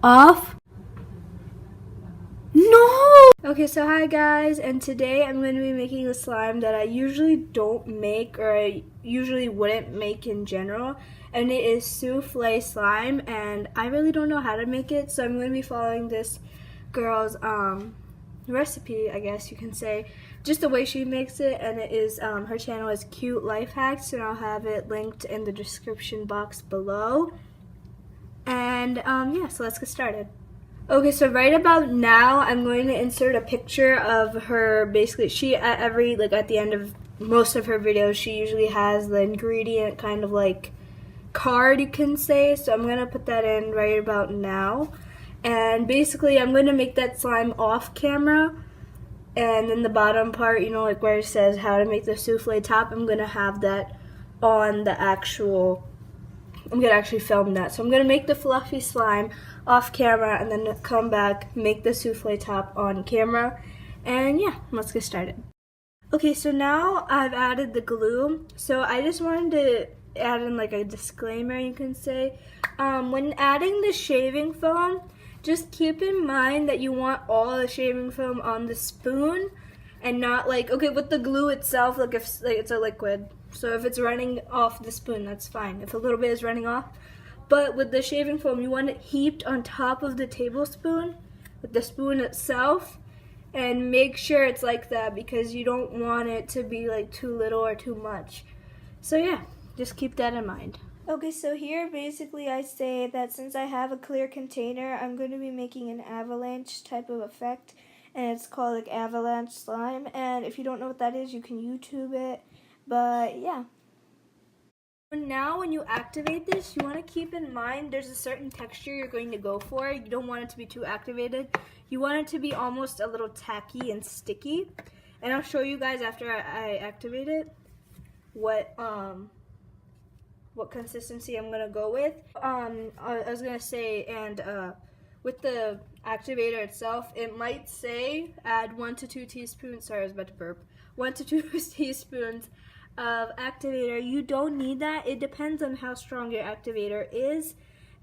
off. No! Okay, so hi guys, and today I'm going to be making a slime that I usually don't make, or I usually wouldn't make in general, and it is souffle slime, and I really don't know how to make it, so I'm going to be following this girl's recipe, I guess you can say, just the way she makes it, and it is, her channel is Cute Life Hacks, and I'll have it linked in the description box below. And yeah, so let's get started. Okay, so right about now, I'm going to insert a picture of her. Basically, she at the end of most of her videos, she usually has the ingredient kind of like card, you can say. So I'm going to put that in right about now. And basically, I'm going to make that slime off camera. And then the bottom part, you know, like where it says how to make the souffle top, I'm going to have that on the actual, I'm going to actually film that. So I'm going to make the fluffy slime off camera and then come back, make the souffle top on camera. And yeah, let's get started. Okay, so now I've added the glue. So I just wanted to add in like a disclaimer, you can say. When adding the shaving foam, just keep in mind that you want all the shaving foam on the spoon and not like, okay, with the glue itself, like if like it's a liquid. So if it's running off the spoon, that's fine. If a little bit is running off. But with the shaving foam, you want it heaped on top of the tablespoon with the spoon itself. And make sure it's like that because you don't want it to be like too little or too much. So yeah, just keep that in mind. Okay, so here basically I say that since I have a clear container, I'm going to be making an avalanche type of effect. And it's called like avalanche slime. And if you don't know what that is, you can YouTube it. But yeah. Now when you activate this, you want to keep in mind there's a certain texture you're going to go for. You don't want it to be too activated. You want it to be almost a little tacky and sticky. And I'll show you guys after I activate it what consistency I'm going to go with. I was going to say, and with the activator itself, it might say add 1 to 2 teaspoons, sorry I was about to burp, 1 to 2 teaspoons of activator. You don't need that. It depends on how strong your activator is.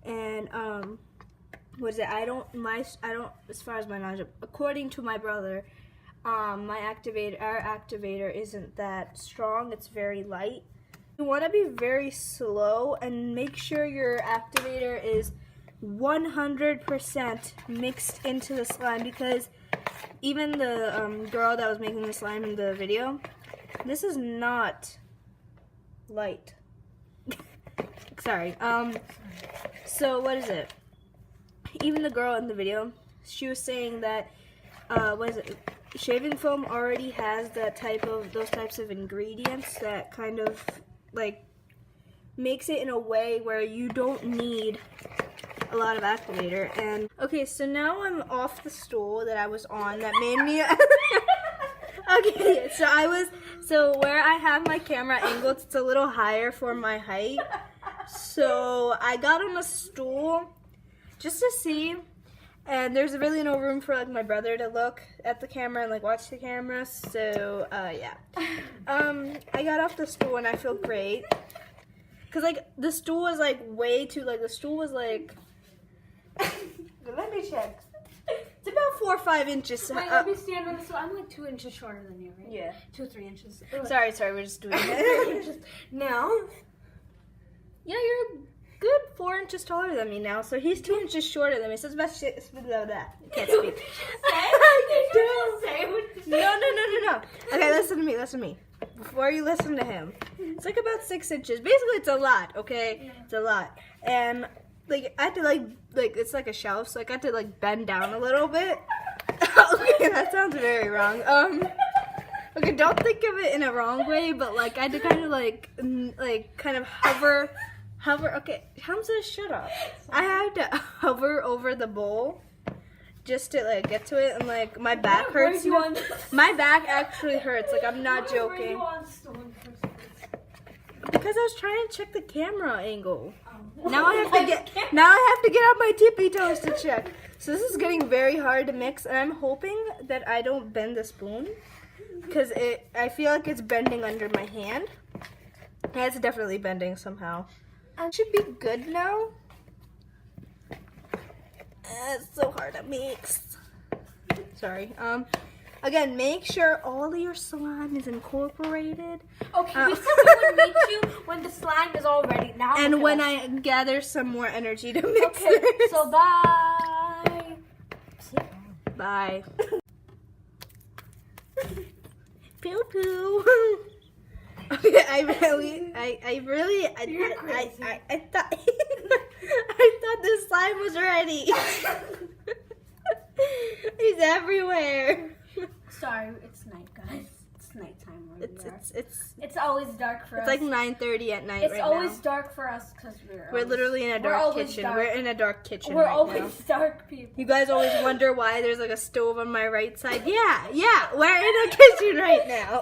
And what is it? I don't as far as my knowledge, according to my brother, our activator isn't that strong. It's very light. You want to be very slow and make sure your activator is 100% mixed into the slime, because even the girl that was making the slime in the video, this is not light. Sorry. So what is it? Even the girl in the video, she was saying that shaving foam already has those types of ingredients that kind of like makes it in a way where you don't need a lot of activator. And okay, so now I'm off the stool that I was on that made me okay, so where I have my camera angled, it's a little higher for my height. So I got on a stool just to see, and there's really no room for like my brother to look at the camera and like watch the camera. So yeah, I got off the stool and I feel great, cause like the stool was like way too the stool was like let me check. It's about 4 or 5 inches. Wait, let me stand on this. So I'm like 2 inches shorter than you, right? Yeah. 2 or 3 inches. Sorry, we're just doing it. Now? Yeah, you're a good 4 inches taller than me now, so he's 2 inches shorter than me. So it's about shit. I can't speak. No. Okay, listen to me. Before you listen to him, it's like about 6 inches. Basically, it's a lot. Okay, yeah. It's a lot, and like I had to like it's like a shelf, so I got to like bend down a little bit. Okay, that sounds very wrong. Okay, don't think of it in a wrong way, but like I had to kind of like kind of hover. Okay, Hamza, shut up. I had to hover over the bowl just to like get to it, and like my back hurts. My back actually hurts. Like I'm not joking. Because I was trying to check the camera angle. Now I have to get on my tippy toes to check. So this is getting very hard to mix, and I'm hoping that I don't bend the spoon, because I feel like it's bending under my hand. Yeah, it's definitely bending somehow. It should be good now. It's so hard to mix. Sorry. Again, make sure all of your slime is incorporated. Okay, we said we would meet you when the slime is all ready. Now And when I gather some more energy to mix Okay, this. so bye. Bye. Pew pew. Okay, You're crazy. I thought I thought the slime was ready. He's everywhere. Sorry, it's night, guys. It's nighttime where we are. It's always dark for us. like 9:30 at night. It's right always now. dark for us because We're literally in a dark kitchen. Dark. We're in a dark kitchen. We're right always now. dark people. You guys always wonder why there's like a stove on my right side. Yeah, we're in a kitchen right now.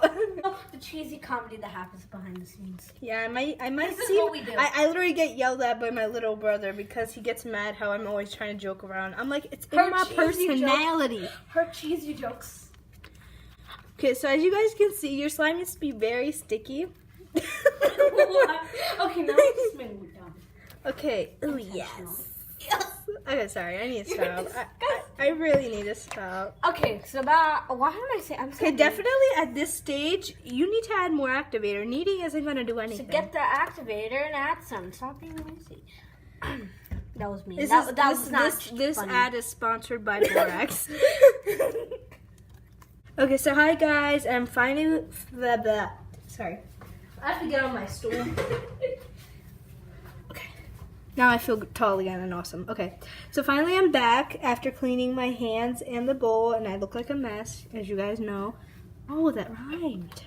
The cheesy comedy that happens behind the scenes. Yeah, I might This is see. what we do. I literally get yelled at by my little brother because he gets mad how I'm always trying to joke around. I'm like, it's Her in my cheesy personality. Her cheesy jokes. Okay, so as you guys can see, your slime needs to be very sticky. Okay, now we're just moving down. Okay. Oh yes. Okay, sorry. I need to stop. I really need to stop. Okay, so about why am I saying? I'm Okay, saying definitely at this stage, you need to add more activator. Kneading isn't going to do to anything. get the activator and add some. Stop being lazy. That was me. This This ad is sponsored by Borax. Okay, so hi guys, I'm finally sorry. I have to get on my stool. Okay. Now I feel tall again and awesome. Okay. So finally I'm back after cleaning my hands and the bowl, and I look like a mess, as you guys know. Oh, that rhymed.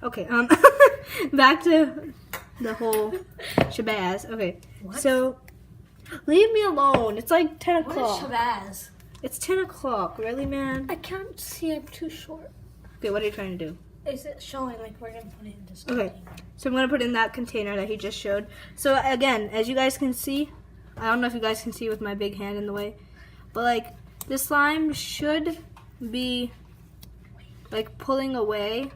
Okay, back to the whole shabazz. Okay. What? So leave me alone. It's like 10 What o'clock. is Shabazz? It's 10 o'clock. Really, man? I can't see. I'm too short. Okay, what are you trying to do? Is it showing like we're gonna put it in this? Okay, so I'm going to put in that container that he just showed. So again, as you guys can see, I don't know if you guys can see with my big hand in the way, but like the slime should be like pulling away.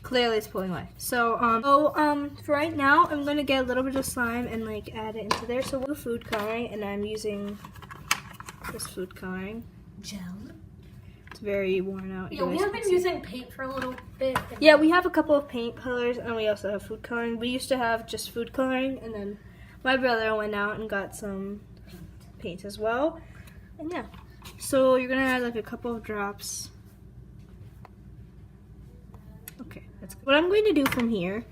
Clearly it's pulling away. So, for right now, I'm going to get a little bit of slime and like add it into there. So we'll do food coloring, and I'm using this food coloring. Gel. It's very worn out. Yeah, we have been using paint for a little bit. Yeah, we have a couple of paint colors, and we also have food coloring. We used to have just food coloring, and then my brother went out and got some paint as well. And yeah, so you're gonna add like a couple of drops. Okay, that's good. What I'm going to do from here,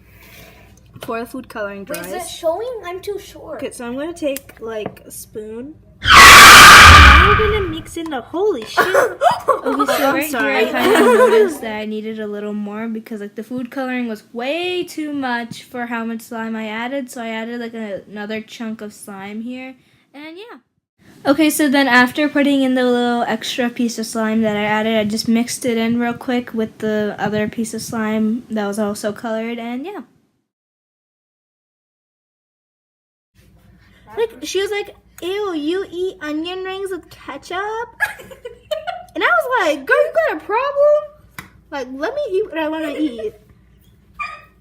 before the food coloring dries. Wait, is it showing? I'm too short. Okay, so I'm gonna take like a spoon. Now we're gonna mix in the holy shit. Okay, so I'm sorry. I kind of noticed that I needed a little more because like the food coloring was way too much for how much slime I added. So I added like another chunk of slime here, and yeah. Okay, so then after putting in the little extra piece of slime that I added, I just mixed it in real quick with the other piece of slime that was also colored, and yeah. Like, she was like, ew, you eat onion rings with ketchup? And I was like, girl, you got a problem? Like, let me eat what I want to eat.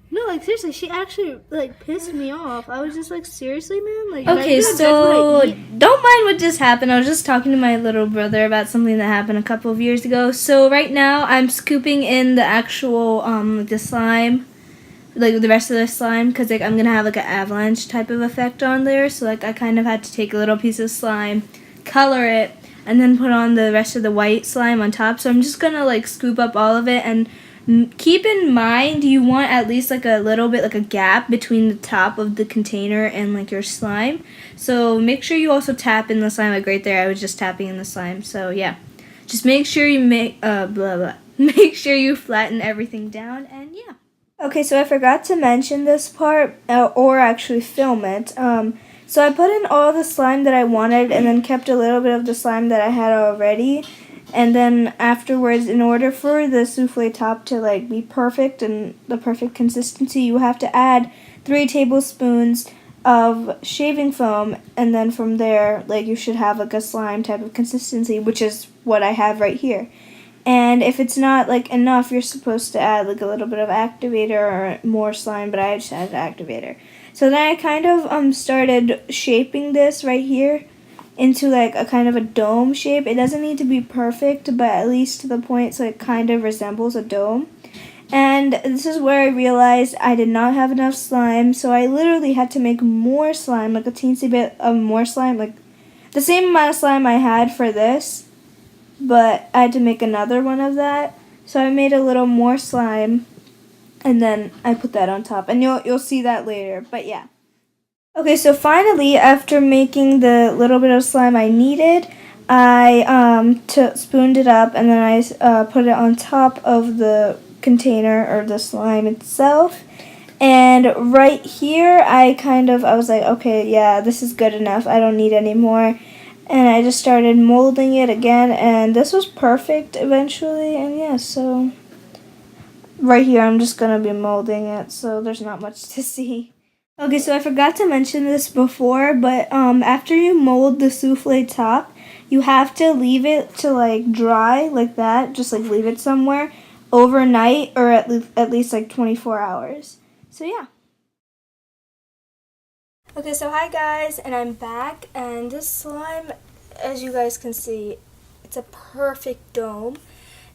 No, like, seriously, she actually, like, pissed me off. I was just like, seriously, man? Like, Okay, so don't mind what just happened. I was just talking to my little brother about something that happened a couple of years ago. So right now, I'm scooping in the actual, the slime, like the rest of the slime, because like I'm gonna have like an avalanche type of effect on there. So like I kind of had to take a little piece of slime, color it, and then put on the rest of the white slime on top. So I'm just gonna like scoop up all of it, and keep in mind you want at least like a little bit like a gap between the top of the container and like your slime. So make sure you also tap in the slime. Like right there, I was just tapping in the slime. So yeah, just make sure you make sure you flatten everything down, and yeah. Okay, so I forgot to mention this part, or actually film it. So I put in all the slime that I wanted, and then kept a little bit of the slime that I had already. And then afterwards, in order for the souffle top to like be perfect and the perfect consistency, you have to add 3 tablespoons of shaving foam, and then from there, like you should have like a slime type of consistency, which is what I have right here. And if it's not like enough, you're supposed to add like a little bit of activator or more slime, but I just added activator. So then I kind of started shaping this right here, into like a kind of a dome shape. It doesn't need to be perfect, but at least to the point so it kind of resembles a dome. And this is where I realized I did not have enough slime, so I literally had to make more slime, like a teensy bit of more slime, like the same amount of slime I had for this, but I had to make another one of that. So I made a little more slime, and then I put that on top, and you'll see that later. But yeah. Okay, so finally, after making the little bit of slime I needed, I spooned it up, and then I put it on top of the container or the slime itself. And right here, I was like, okay, yeah, this is good enough. I don't need any more. And I just started molding it again, and this was perfect eventually. And yeah, so right here, I'm just gonna be molding it, so there's not much to see. Okay, so I forgot to mention this before, but after you mold the souffle top, you have to leave it to like dry like that. Just like leave it somewhere overnight, or at least like 24 hours. So yeah. Okay, so hi guys, and I'm back, and this slime, as you guys can see, it's a perfect dome.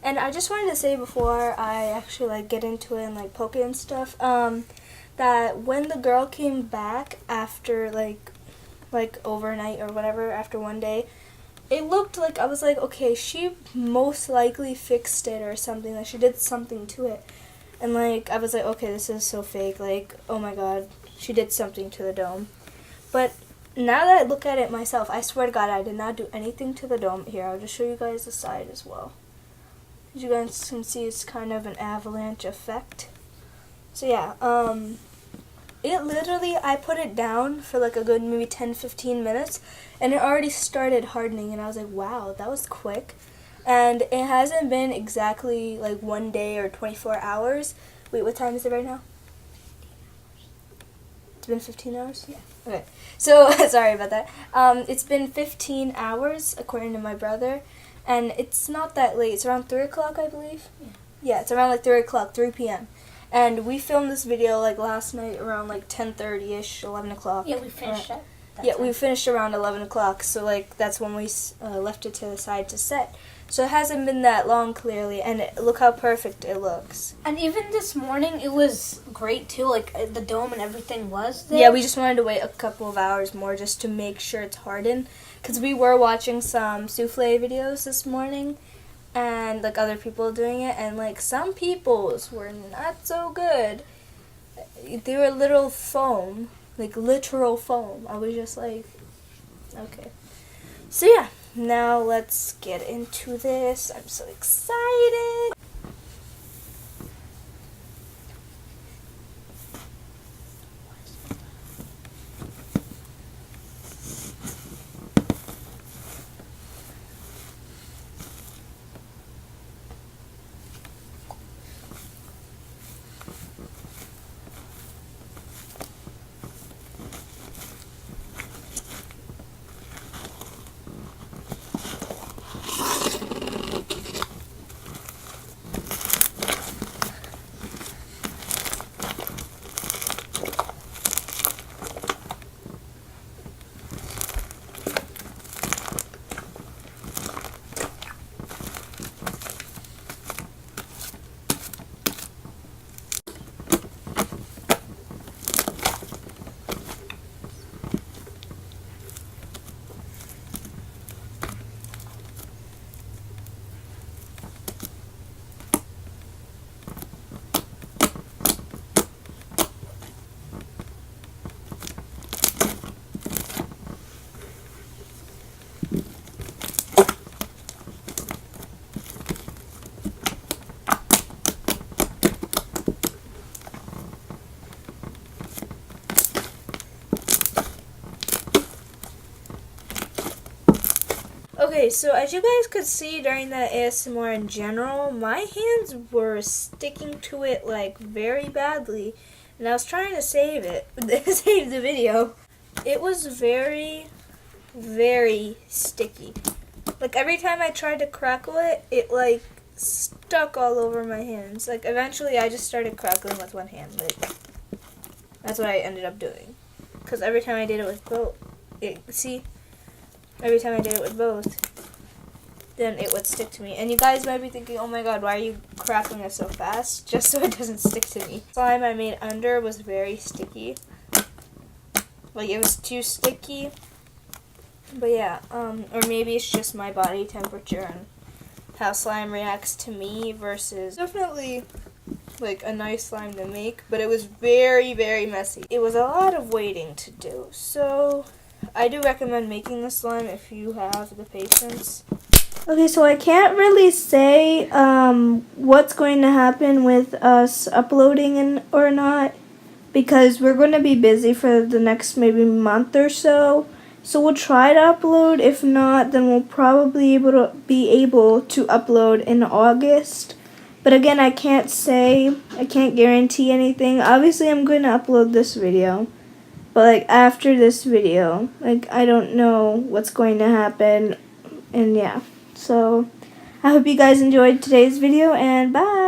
And I just wanted to say before I actually like get into it and like poke it and stuff, that when the girl came back after like overnight or whatever, after one day, it looked like, I was like, okay, she most likely fixed it or something, like she did something to it. And like I was like, okay, this is so fake, like, oh my god, she did something to the dome. But now that I look at it myself, I swear to God, I did not do anything to the dome. Here, I'll just show you guys the side as well. As you guys can see, it's kind of an avalanche effect. So yeah, it literally, I put it down for like a good maybe 10-15 minutes, and it already started hardening, and I was like, wow, that was quick. And it hasn't been exactly like 1 day or 24 hours. Wait, what time is it right now? It's been 15 hours? Yeah. Okay. So, sorry about that. It's been 15 hours, according to my brother, and it's not that late. It's around 3 o'clock, I believe? Yeah, it's around like 3 o'clock, 3 p.m. And we filmed this video like last night around like 10:30ish, 11 o'clock. Yeah, we finished it. Yeah, we finished around 11 o'clock, so like that's when we left it to the side to set. So it hasn't been that long, clearly, and look how perfect it looks. And even this morning, it was great too. Like the dome and everything was there. Yeah, we just wanted to wait a couple of hours more just to make sure it's hardened, because we were watching some souffle videos this morning, and like other people doing it, and like some people's were not so good. They were little foam, like literal foam. I was just like, okay. So yeah, now let's get into this. I'm so excited. Okay, so as you guys could see during that ASMR in general, my hands were sticking to it like very badly, and I was trying to save it, save the video. It was very, very sticky. Like every time I tried to crackle it, it like stuck all over my hands. Like eventually I just started crackling with one hand. Like that's what I ended up doing. Because every time I did it with both, see? every time I did it with both, then it would stick to me. And you guys might be thinking, oh my god, why are you crackling it so fast? Just so it doesn't stick to me. Slime I made under was very sticky. Like, it was too sticky. But yeah, or maybe it's just my body temperature and how slime reacts to me versus definitely like a nice slime to make, but it was very, very messy. It was a lot of waiting to do, so I do recommend making the slime if you have the patience. Okay, so I can't really say what's going to happen with us uploading or not, because we're going to be busy for the next maybe month or so. So we'll try to upload. If not, then we'll probably be able to upload in August. But again, I can't guarantee anything. Obviously, I'm going to upload this video. But like after this video, like I don't know what's going to happen. And yeah. So I hope you guys enjoyed today's video, and bye.